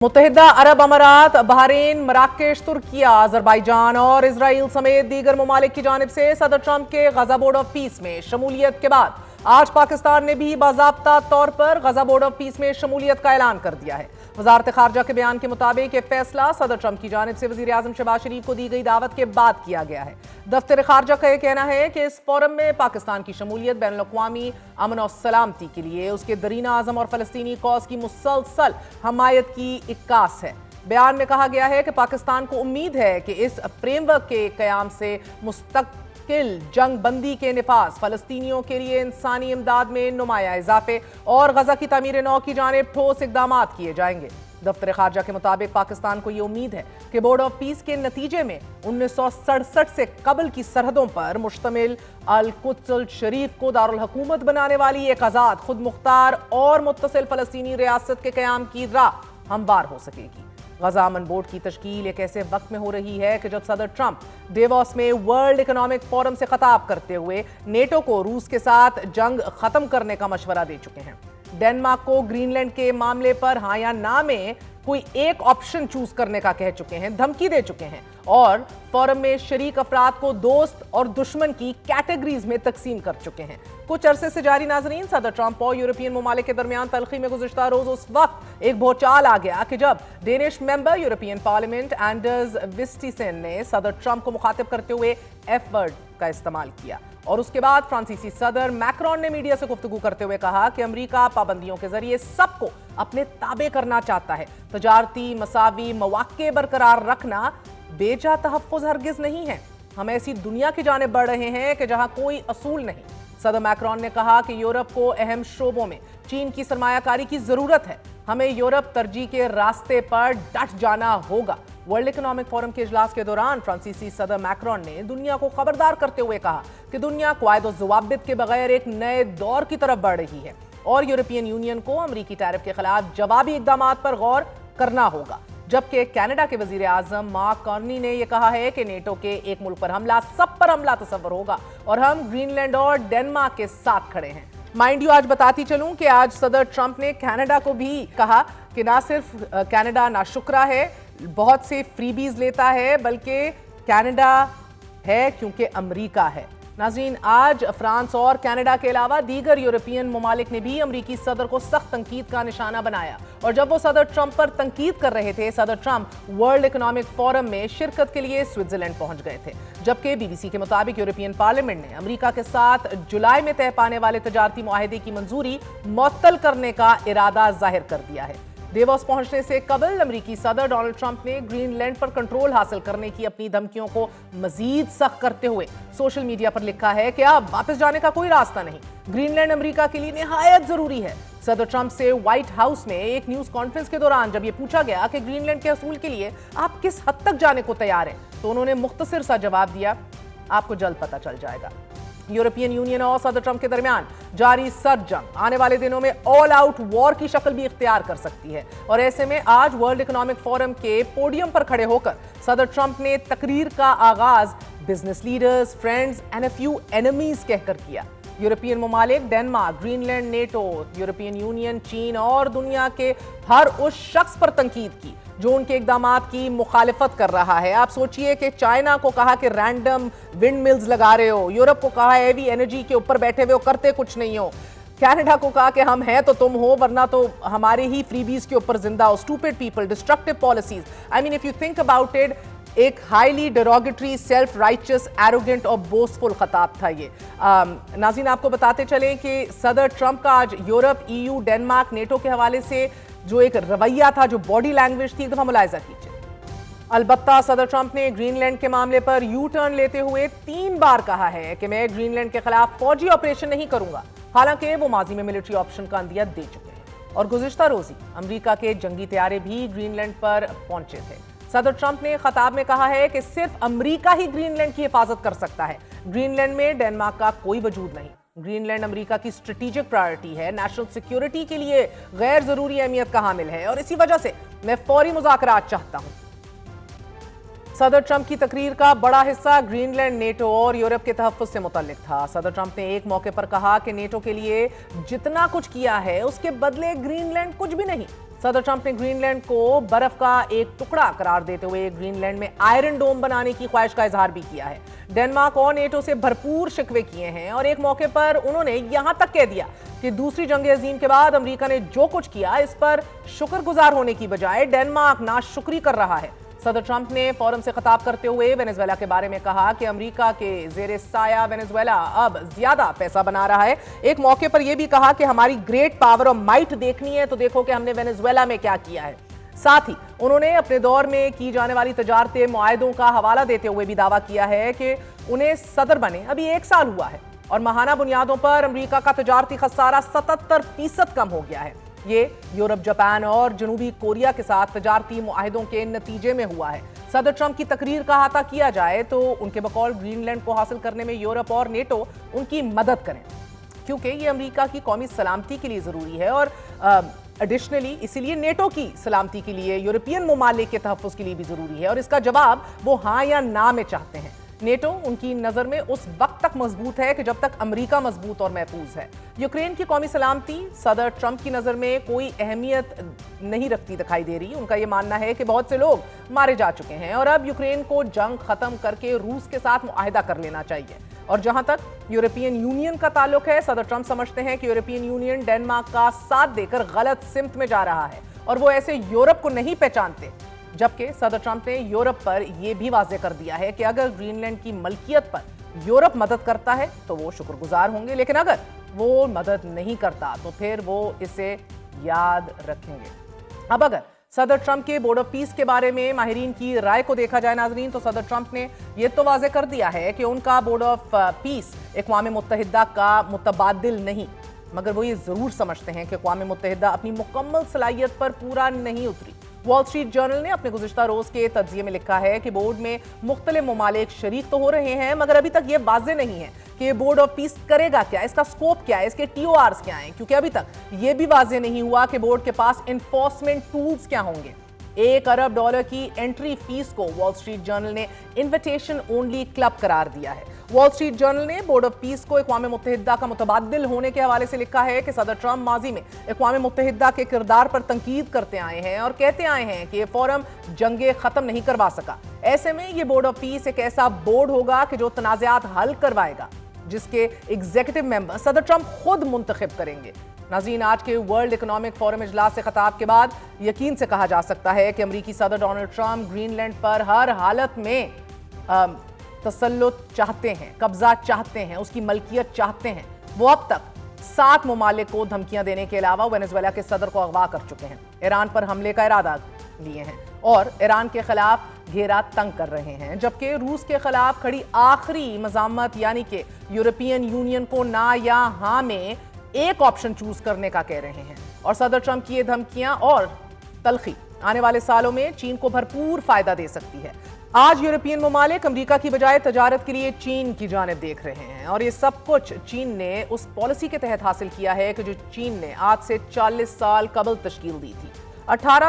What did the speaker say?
मुत्तहिदा अरब अमारात, Bahrain, Marrakesh, Türkiye, Azerbaijan और Israel समेत दीगर ममालिक की जानिब से सदर ट्रंप के गजा बोर्ड ऑफ पीस में शमूलियत के बाद आज पाकिस्तान ने भी बाज़ाब्ता तौर पर गजा बोर्ड ऑफ पीस में शमूलियत का ऐलान कर दिया है। वजारत खारजा के बयान के मुताबिक ये फैसला सदर ट्रंप की जानिब से वज़ीर आज़म शहबाज शरीफ को दी गई दावत के बाद किया गया है। दफ्तर खारजा का यह कहना है कि इस फोरम में पाकिस्तान की शमूलियत बैनुल-अक़वामी अमन और सलामती के लिए उसके दरीना आज़म और फ़लस्तीनी कौज़ की मुसलसल हमायत की इक्कास है। बयान में कहा गया है कि पाकिस्तान को उम्मीद है कि इस फ्रेमवर्क के क़याम से मुस्तकिल जंग बंदी के निफाज, फ़लस्तीनियों के लिए इंसानी इमदाद में नुमाया इजाफे और गजा की तामीर नौ की जानिब ठोस इक़दाम किए जाएंगे। दफ्तर खारजा के मुताबिक पाकिस्तान को ये उम्मीद है कि बोर्ड ऑफ पीस के नतीजे में 1967 से कबल की सरहदों पर मुश्तमिल अल-कुद्स शरीफ को दारुल हुकूमत बनाने वाली एक आज़ाद, खुद मुख्तार और मुत्तसिल फ़लस्तीनी रियासत के क़याम की राह हमवार हो सकेगी। गजा अमन बोर्ड की तश्कील एक ऐसे वक्त में हो रही है कि जब सदर ट्रंप डेवोस में वर्ल्ड इकोनॉमिक फोरम से खिताब करते हुए नेटो को रूस के साथ जंग खत्म करने का मशवरा दे चुके हैं। डेनमार्क को ग्रीनलैंड के मामले पर हाँ या ना में कोई एक ऑप्शन चूज करने का कह चुके हैं, धमकी दे चुके हैं और फोरम में शरीक अफराद को दोस्त और दुश्मन की कैटेगरीज में तकसीम कर चुके हैं। कुछ अरसे से जारी नाजरीन, सदर ट्रंप और यूरोपियन ममालिक के दरमियान तलखी में गुज़िश्ता रोज उस वक्त एक भूचाल आ गया कि जब Danish member European parliament Anders Vistisen ने सदर ट्रंप को मुखातिब करते हुए एफ वर्ड का इस्तेमाल किया और उसके बाद फ्रांसीसी सदर मैक्रोन ने मीडिया से गुफ्तगू करते हुए कहा कि अमेरिका पाबंदियों के जरिए सबको अपने ताबे करना चाहता है। तजारती मसावी मौके बरकरार रखना बेजा तहफ़्फ़ुज़ हरगिज़ नहीं है। हम ऐसी दुनिया की जानिब बढ़ रहे हैं कि जहां कोई असूल नहीं। सदर मैक्रोन ने कहा कि यूरोप को अहम शोबों में चीन की सरमायाकारी की जरूरत है। हमें यूरोप तरजीह के रास्ते पर डट जाना होगा। वर्ल्ड इकोनॉमिक फोरम के इजलास के दौरान फ्रांसीसी सदर मैक्रोन ने दुनिया को खबरदार करते हुए कहा कि दुनिया क़वायद और ज़वाबित के बगैर एक नए दौर की तरफ बढ़ रही है और यूरोपियन यूनियन को अमरीकी टैरिफ के खिलाफ जवाबी इक़दाम पर गौर करना होगा। जबकि कनाडा के वजीर आज़म मार्क कार्नी ने यह कहा है कि नेटो के एक मुल्क पर हमला सब पर हमला तस्वर होगा और हम ग्रीनलैंड और डेनमार्क के साथ खड़े हैं। माइंड यू, आज बताती चलूं कि आज सदर ट्रंप ने कनाडा को भी कहा कि ना सिर्फ कनाडा नाशुक्रा है, बहुत से फ्रीबीज लेता है, बल्कि कनाडा है क्योंकि अमेरिका है। नाज़रीन, आज फ्रांस और कनाडा के अलावा दीगर यूरोपियन ममालिक ने भी अमरीकी सदर को सख्त तंकीद का निशाना बनाया और जब वो सदर ट्रंप पर तंकीद कर रहे थे, सदर ट्रंप वर्ल्ड इकोनॉमिक फोरम में शिरकत के लिए स्विट्जरलैंड पहुंच गए थे। जबकि बीबीसी के मुताबिक यूरोपियन पार्लियामेंट ने अमेरिका के साथ जुलाई में तय पाने वाले तजारती मुआहदे की मंजूरी मुअत्तल करने का इरादा जाहिर कर दिया है। डेवोस पहुंचने से कबल अमेरिकी सदर डोनाल्ड ट्रंप ने ग्रीनलैंड पर कंट्रोल हासिल करने की अपनी धमकियों को मजीद सख्त करते हुए सोशल मीडिया पर लिखा है कि अब वापस जाने का कोई रास्ता नहीं, ग्रीनलैंड अमेरिका के लिए निहायत जरूरी है। सदर ट्रंप से व्हाइट हाउस में एक न्यूज कॉन्फ्रेंस के दौरान जब यह पूछा गया कि ग्रीनलैंड के असूल के लिए आप किस हद तक जाने को तैयार हैं, तो उन्होंने मुख्तसर सा जवाब दिया, आपको जल्द पता चल जाएगा। यूरोपियन यूनियन और सदर ट्रंप के दरमियान जारी सर्द जंग आने वाले दिनों में ऑल आउट वॉर की शक्ल भी इख्तियार कर सकती है और ऐसे में आज वर्ल्ड इकोनॉमिक फोरम के पोडियम पर खड़े होकर सदर ट्रंप ने तकरीर का आगाज business leaders, friends and a few enemies कहकर किया। यूरोपियन ममालिक, Denmark, Greenland, NATO, European union, चीन और दुनिया के हर उस शख्स पर तंकीद की जो उनके इक़दामात की मुखालिफत कर रहा है। आप सोचिए कि चाइना को कहा कि रैंडम विंड मिल्स लगा रहे हो, यूरोप को कहा हैवी एनर्जी के ऊपर बैठे हुए हो, करते कुछ नहीं हो, कनाडा को कहा कि हम हैं तो तुम हो, वरना तो हमारे ही फ्रीबीज के ऊपर जिंदा हो, stupid people, destructive policies. I mean if you think about it, एक highly derogatory, self righteous, arrogant और बोस्टफुल खिताब था ये। नाज़रीन, आपको बताते चलें कि सदर ट्रंप का आज यूरोप, ईयू, डेनमार्क, नेटो के हवाले से जो एक रवैया था, जो बॉडी लैंग्वेज थी, एक दफा मुलाहिजा कीजिए। अलबत्ता सदर ट्रंप ने ग्रीनलैंड के मामले पर यू टर्न लेते हुए 3 बार कहा है कि मैं ग्रीनलैंड के खिलाफ फौजी ऑपरेशन नहीं करूंगा। हालांकि वो माजी में मिलिट्री ऑप्शन का अंदिया दे चुके हैं और गुज़िश्ता रोजी अमेरिका के जंगी तैयारे भी ग्रीनलैंड पर पहुंचे थे। सदर ट्रंप ने खिताब में कहा है कि सिर्फ अमेरिका ही ग्रीनलैंड की हिफाजत कर सकता है, ग्रीनलैंड में डेनमार्क का कोई वजूद नहीं। ग्रीनलैंड अमेरिका की स्ट्रेटेजिक प्रायोरिटी है, नेशनल सिक्योरिटी के लिए गैर जरूरी अहमियत का हामिल है और इसी वजह से मैं फौरी मुज़ाकरात चाहता हूं। सदर ट्रंप की तकरीर का बड़ा हिस्सा ग्रीनलैंड, नेटो और यूरोप के तहफ़्फ़ुज़ से मुतल्लिक था। सदर ट्रंप ने एक मौके पर कहा कि नेटो के लिए जितना कुछ किया है उसके बदले ग्रीनलैंड कुछ भी नहीं। सदर ट्रंप ने ग्रीनलैंड को बर्फ का एक टुकड़ा करार देते हुए ग्रीनलैंड में आयरन डोम बनाने की ख्वाहिश का इजहार भी किया है। डेनमार्क और नेटो से भरपूर शिकवे किए हैं और एक मौके पर उन्होंने यहां तक कह दिया कि दूसरी जंग अजीम के बाद अमेरिका ने जो कुछ किया इस पर शुक्रगुजार होने की बजाय डेनमार्क नाशुक्री कर रहा है। सदर ट्रंप ने फोरम से खिताब करते हुए वेनेजुएला के बारे में कहा कि अमेरिका के जेरे साया वेनेजुएला अब ज्यादा पैसा बना रहा है। एक मौके पर यह भी कहा कि हमारी ग्रेट पावर और माइट देखनी है तो देखो कि हमने वेनेजुएला में क्या किया है। साथ ही उन्होंने अपने दौर में की जाने वाली तजारती मुआहदों का हवाला देते हुए भी दावा किया है कि उन्हें सदर बने अभी 1 साल हुआ है और माहाना बुनियादों पर अमेरिका का तजारती खसारा 77% कम हो गया है। ये यूरोप, जापान और जनूबी कोरिया के साथ तजारती मुआहदों के नतीजे में हुआ है। सदर ट्रंप की तकरीर का अहाता किया जाए तो उनके बकौल ग्रीनलैंड को हासिल करने में यूरोप और नेटो उनकी मदद करें क्योंकि ये अमेरिका की कौमी सलामती के लिए जरूरी है और एडिशनली इसीलिए नेटो की सलामती के लिए, यूरोपियन ममालिक के तहफ़्फ़ुज़ के लिए भी जरूरी है और इसका जवाब वो हाँ या ना में चाहते हैं। नेटो उनकी नजर में उस वक्त तक मजबूत है कि जब तक अमेरिका मजबूत और महफूज है। यूक्रेन की कौमी सलामती सदर ट्रंप की नजर में कोई अहमियत नहीं रखती दिखाई दे रही। उनका यह मानना है कि बहुत से लोग मारे जा चुके हैं और अब यूक्रेन को जंग खत्म करके रूस के साथ मुआहिदा कर लेना चाहिए। और जहां तक यूरोपियन यूनियन का ताल्लुक है, सदर ट्रंप समझते हैं कि यूरोपियन यूनियन डेनमार्क का साथ देकर गलत सिमत में जा रहा है और वो ऐसे यूरोप को नहीं पहचानते। जबकि सदर ट्रंप ने यूरोप पर यह भी वाज़े कर दिया है कि अगर ग्रीनलैंड की मलकियत पर यूरोप मदद करता है तो वो शुक्रगुजार होंगे, लेकिन अगर वो मदद नहीं करता तो फिर वो इसे याद रखेंगे। अब अगर सदर ट्रंप के बोर्ड ऑफ पीस के बारे में माहिरीन की राय को देखा जाए नाजरीन, तो सदर ट्रंप ने यह तो वाज़े कर दिया है कि उनका बोर्ड ऑफ पीस अक़वाम मुत्तहिदा का मुतबादिल नहीं, मगर वो ये जरूर समझते हैं कि अक़वाम मुत्तहिदा अपनी मुकम्मल सलाहियत पर पूरा नहीं उतरी। वॉल स्ट्रीट जर्नल ने अपने गुज़िश्ता रोज के तज्ज़िये में लिखा है कि बोर्ड में मुख्तलिफ ममालिक शरीक तो हो रहे हैं मगर अभी तक ये वाज़े नहीं है कि ये बोर्ड ऑफ पीस करेगा क्या, इसका स्कोप क्या है, इसके TORs क्या हैं, क्योंकि अभी तक ये भी वाज़े नहीं हुआ कि बोर्ड के पास इन्फोर्समेंट टूल्स क्या होंगे। $1 अरब की एंट्री फीस को वॉल स्ट्रीट जर्नल ने इन्विटेशन ओनली क्लब करार दिया है। वॉल स्ट्रीट जर्नल ने बोर्ड ऑफ पीस को अक़वाम मुत्तहिदा का मुतबादिल होने के हवाले से लिखा है कि सदर ट्रंप माजी में अक़वाम मुत्तहिदा के किरदार पर तंकीद करते आए हैं और कहते आए हैं कि ये फोरम जंगे खत्म नहीं करवा सका। ऐसे में ये बोर्ड ऑफ पीस एक ऐसा बोर्ड होगा कि जो तनाज़ात हल करवाएगा, जिसके एग्जीक्यूटिव मेंबर सदर ट्रंप खुद मुंतखब करेंगे। नाज़रीन, आज के वर्ल्ड इकोनॉमिक फोरम इजलास से खिताब के बाद यकीन से कहा जा सकता है कि अमरीकी सदर डोनाल्ड ट्रंप ग्रीनलैंड पर हर हालत में तसल्लुत चाहते हैं, कब्जा चाहते हैं, उसकी मलकियत चाहते हैं। वो अब तक 7 ममालिक को धमकियां देने के अलावा वेनेजुएला के सदर को अगवा कर चुके हैं, ईरान पर हमले का इरादा लिए हैं और ईरान के खिलाफ घेरा तंग कर रहे हैं, जबकि रूस के खिलाफ खड़ी आखिरी मज़ामत यानी कि यूरोपियन यूनियन को ना या हाँ में एक ऑप्शन चूज करने का कह रहे हैं। और सदर ट्रंप की ये धमकियां और तलखी आने वाले सालों में चीन को भरपूर फायदा दे सकती है। आज यूरोपियन ममालिक अमेरिका की बजाय तजारत के लिए चीन की जानिब देख रहे हैं और ये सब कुछ चीन ने उस पॉलिसी के तहत हासिल किया है कि जो चीन ने आज से 40 साल कबल तश्कील दी थी। 18